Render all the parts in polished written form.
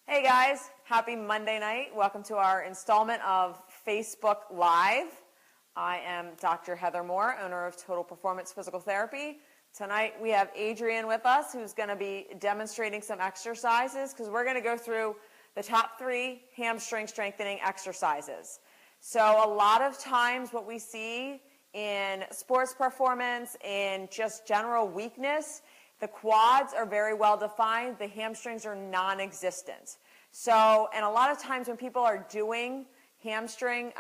Hey guys, happy Monday night. Welcome to our installment of Facebook Live. I am Dr. Heather Moore, owner of Total Performance Physical Therapy. Tonight we have Adrian with us, who's going to be demonstrating some exercises because we're going to go through the top 3 hamstring strengthening exercises. So a lot of times what we see in sports performance and just general weakness, the quads are very well defined, the hamstrings are non-existent. So, and a lot of times when people are doing hamstring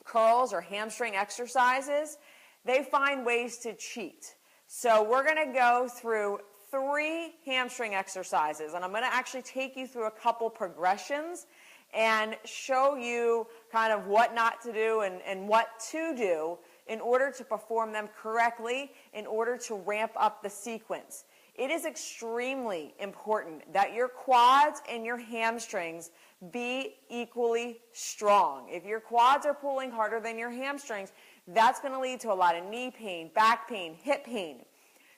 curls or hamstring exercises, they find ways to cheat. So we're going to go through 3 hamstring exercises, and I'm going to actually take you through a couple progressions and show you kind of what not to do and what to do in order to perform them correctly, in order to ramp up the sequence. It is extremely important that your quads and your hamstrings be equally strong. If your quads are pulling harder than your hamstrings, that's going to lead to a lot of knee pain, back pain, hip pain.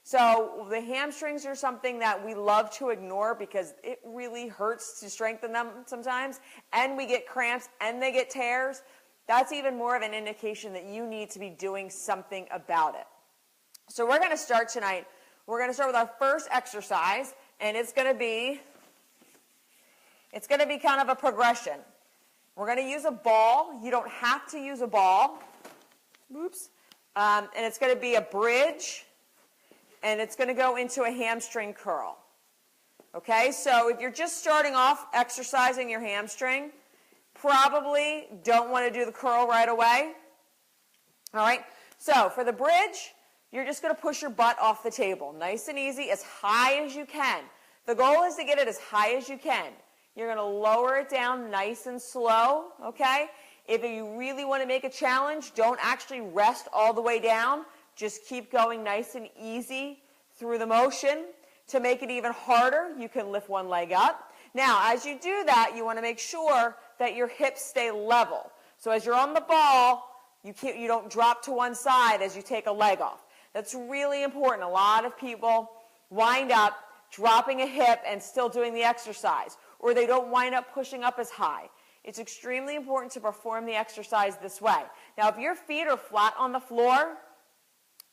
So the hamstrings are something that we love to ignore because it really hurts to strengthen them sometimes, and we get cramps and they get tears. That's even more of an indication that you need to be doing something about it. So we're going to start tonight. We're going to start with our first exercise, and it's going to be kind of a progression. We're going to use a ball. You don't have to use a ball. Oops. And it's going to be a bridge, and it's going to go into a hamstring curl. Okay, so if you're just starting off exercising your hamstring, probably don't want to do the curl right away. All right, so for the bridge, you're just going to push your butt off the table. Nice and easy, as high as you can. The goal is to get it as high as you can. You're going to lower it down nice and slow, okay? If you really want to make a challenge, don't actually rest all the way down. Just keep going nice and easy through the motion. To make it even harder, you can lift one leg up. Now, as you do that, you want to make sure that your hips stay level. So as you're on the ball, you don't drop to one side as you take a leg off. That's really important. A lot of people wind up dropping a hip and still doing the exercise, or they don't wind up pushing up as high. It's extremely important to perform the exercise this way. Now, if your feet are flat on the floor,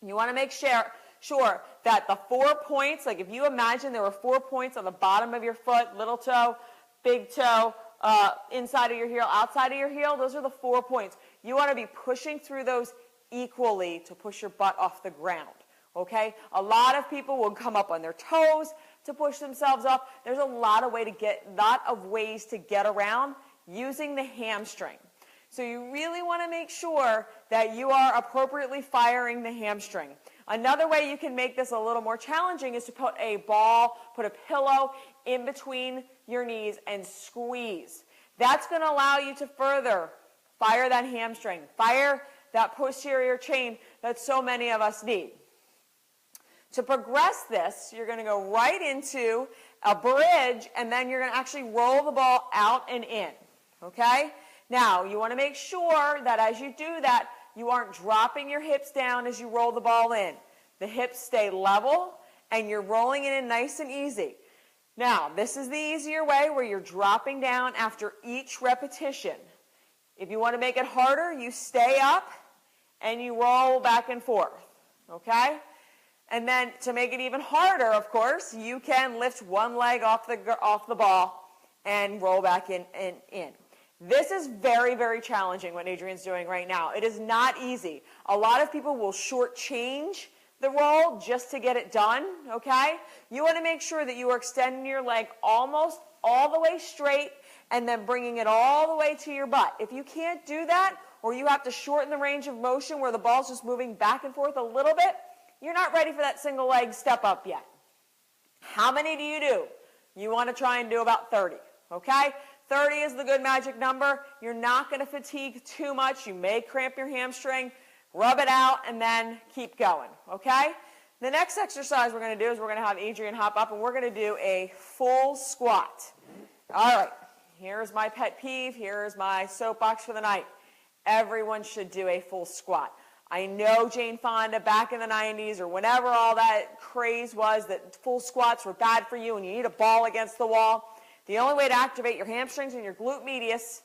you want to make sure that the 4 points, like if you imagine there were 4 points on the bottom of your foot, little toe, big toe, inside of your heel, outside of your heel, those are the 4 points. You want to be pushing through those equally to push your butt off the ground, okay? A lot of people will come up on their toes to push themselves up. There's a lot of ways to get around using the hamstring. So you really want to make sure that you are appropriately firing the hamstring. Another way you can make this a little more challenging is to put a ball, put a pillow in between your knees and squeeze. That's going to allow you to further fire that hamstring, fire that posterior chain that so many of us need. To progress this, you're going to go right into a bridge, and then you're going to actually roll the ball out and in, okay? Now, you want to make sure that as you do that, you aren't dropping your hips down as you roll the ball in. The hips stay level, and you're rolling it in nice and easy. Now, this is the easier way where you're dropping down after each repetition. If you want to make it harder, you stay up and you roll back and forth, okay? And then to make it even harder, of course, you can lift one leg off the ball and roll back in. This is very, very challenging what Adrian's doing right now. It is not easy. A lot of people will shortchange the roll just to get it done, okay? You want to make sure that you are extending your leg almost all the way straight and then bringing it all the way to your butt. If you can't do that, or you have to shorten the range of motion where the ball's just moving back and forth a little bit, you're not ready for that single leg step up yet. How many do you do? You want to try and do about 30, okay? 30 is the good magic number. You're not going to fatigue too much. You may cramp your hamstring. Rub it out and then keep going, okay? The next exercise we're going to do is we're going to have Adrian hop up, and we're going to do a full squat. All right, here's my pet peeve. Here's my soapbox for the night. Everyone should do a full squat. I know Jane Fonda back in the 90s or whenever all that craze was that full squats were bad for you and you need a ball against the wall. The only way to activate your hamstrings and your glute medius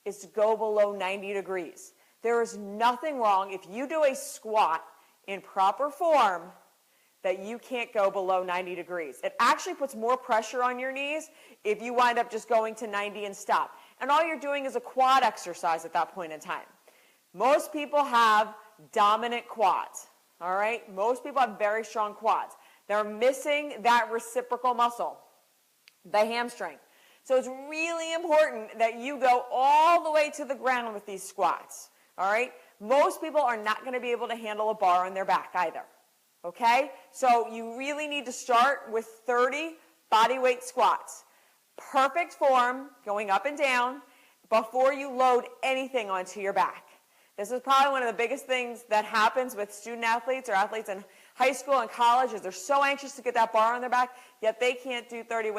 is to go below 90 degrees. There is nothing wrong if you do a squat in proper form that you can't go below 90 degrees. It actually puts more pressure on your knees if you wind up just going to 90 and stop. And all you're doing is a quad exercise at that point in time. Most people have dominant quads, all right? Most people have very strong quads. They're missing that reciprocal muscle, the hamstring. So it's really important that you go all the way to the ground with these squats, all right? Most people are not going to be able to handle a bar on their back either, okay? So you really need to start with 30 body weight squats. Perfect form, going up and down, before you load anything onto your back. This is probably one of the biggest things that happens with student athletes or athletes in high school and college is they're so anxious to get that bar on their back, yet they can't do 30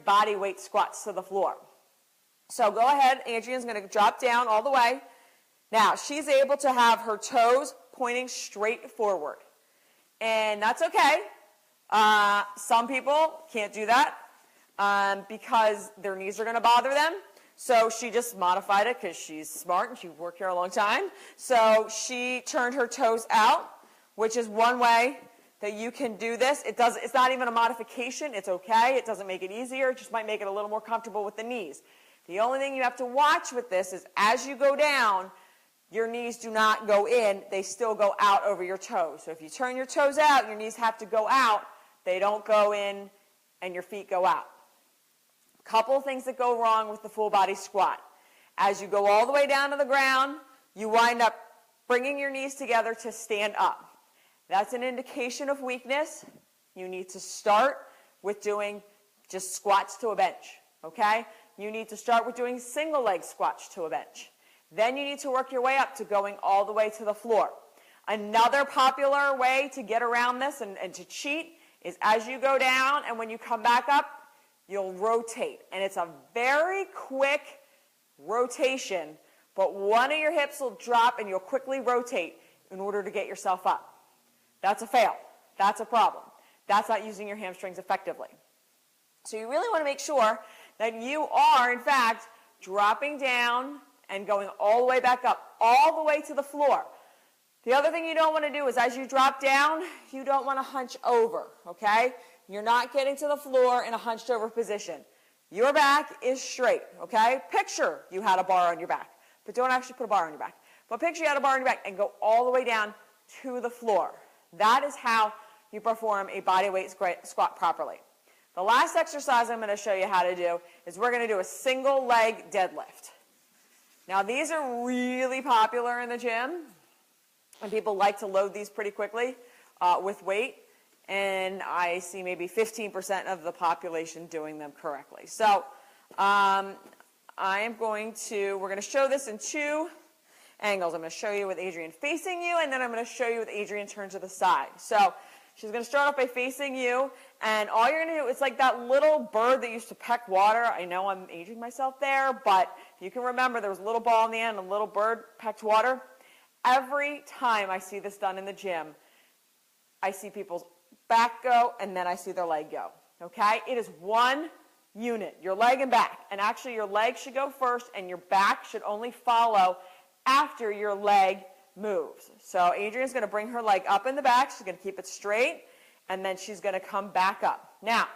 body weight squats to the floor. So go ahead, Adrian's going to drop down all the way. Now, she's able to have her toes pointing straight forward. And that's okay. Some people can't do that because their knees are going to bother them. So she just modified it because she's smart and she's worked here a long time. So she turned her toes out, which is one way that you can do this. It's not even a modification. It's okay. It doesn't make it easier. It just might make it a little more comfortable with the knees. The only thing you have to watch with this is as you go down, your knees do not go in. They still go out over your toes. So if you turn your toes out, your knees have to go out. They don't go in and your feet go out. Couple things that go wrong with the full body squat. As you go all the way down to the ground, you wind up bringing your knees together to stand up. That's an indication of weakness. You need to start with doing just squats to a bench, okay? You need to start with doing single leg squats to a bench. Then you need to work your way up to going all the way to the floor. Another popular way to get around this and to cheat is as you go down and when you come back up, you'll rotate. And it's a very quick rotation, but one of your hips will drop and you'll quickly rotate in order to get yourself up. That's a fail. That's a problem. That's not using your hamstrings effectively. So you really want to make sure that you are, in fact, dropping down and going all the way back up, all the way to the floor. The other thing you don't want to do is as you drop down, you don't want to hunch over, okay? You're not getting to the floor in a hunched over position. Your back is straight, okay? Picture you had a bar on your back, but don't actually put a bar on your back. But picture you had a bar on your back and go all the way down to the floor. That is how you perform a body weight squat properly. The last exercise I'm going to show you how to do is we're going to do a single leg deadlift. Now these are really popular in the gym, and people like to load these pretty quickly with weight. And I see maybe 15% of the population doing them correctly. So we're going to show this in two angles. I'm going to show you with Adrian facing you, and then I'm going to show you with Adrian turned to the side. So she's going to start off by facing you, and all you're going to do, it's like that little bird that used to peck water. I know I'm aging myself there, but if you can remember, there was a little ball in the end, a little bird pecked water. Every time I see this done in the gym, I see people's back go, and then I see their leg go, okay? It is one unit, your leg and back. And actually, your leg should go first, and your back should only follow after your leg moves. So Adrian's going to bring her leg up in the back. She's going to keep it straight, and then she's going to come back up. Now,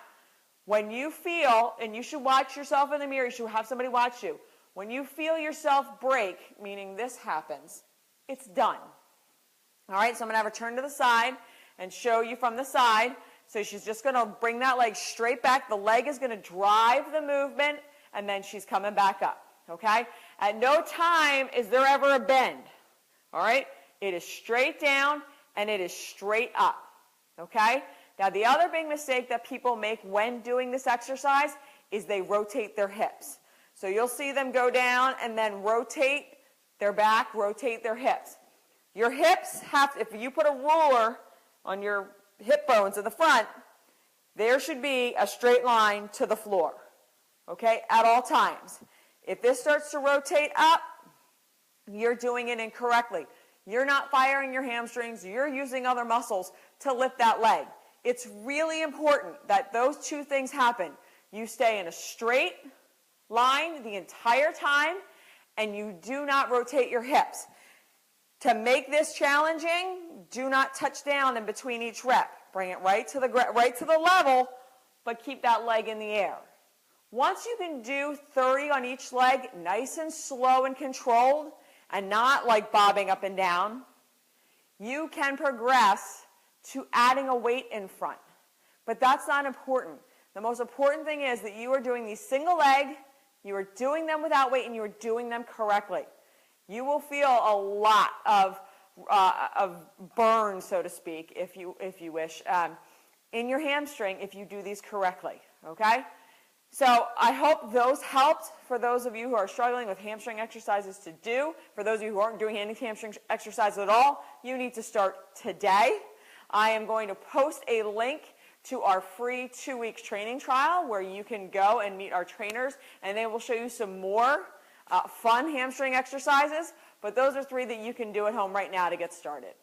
when you feel, and you should watch yourself in the mirror, you should have somebody watch you. When you feel yourself break, meaning this happens, it's done. All right, so I'm going to have her turn to the side and show you from the side. So she's just going to bring that leg straight back. The leg is going to drive the movement, and then she's coming back up, okay? At no time is there ever a bend, all right? It is straight down, and it is straight up, okay? Now, the other big mistake that people make when doing this exercise is they rotate their hips. So you'll see them go down and then rotate their back, rotate their hips. Your hips have to, if you put a ruler on your hip bones at the front, there should be a straight line to the floor, okay, at all times. If this starts to rotate up, you're doing it incorrectly. You're not firing your hamstrings. You're using other muscles to lift that leg. It's really important that those two things happen. You stay in a straight line the entire time, and you do not rotate your hips. To make this challenging, do not touch down in between each rep. Bring it right to the level, but keep that leg in the air. Once you can do 30 on each leg, nice and slow and controlled, and not like bobbing up and down, you can progress to adding a weight in front. But that's not important. The most important thing is that you are doing these single leg, you are doing them without weight, and you are doing them correctly. You will feel a lot of burn, so to speak, if you wish, in your hamstring if you do these correctly, okay? So I hope those helped for those of you who are struggling with hamstring exercises to do. For those of you who aren't doing any hamstring exercises at all, you need to start today. I am going to post a link to our free 2-week training trial where you can go and meet our trainers, and they will show you some more fun hamstring exercises. But those are 3 that you can do at home right now to get started.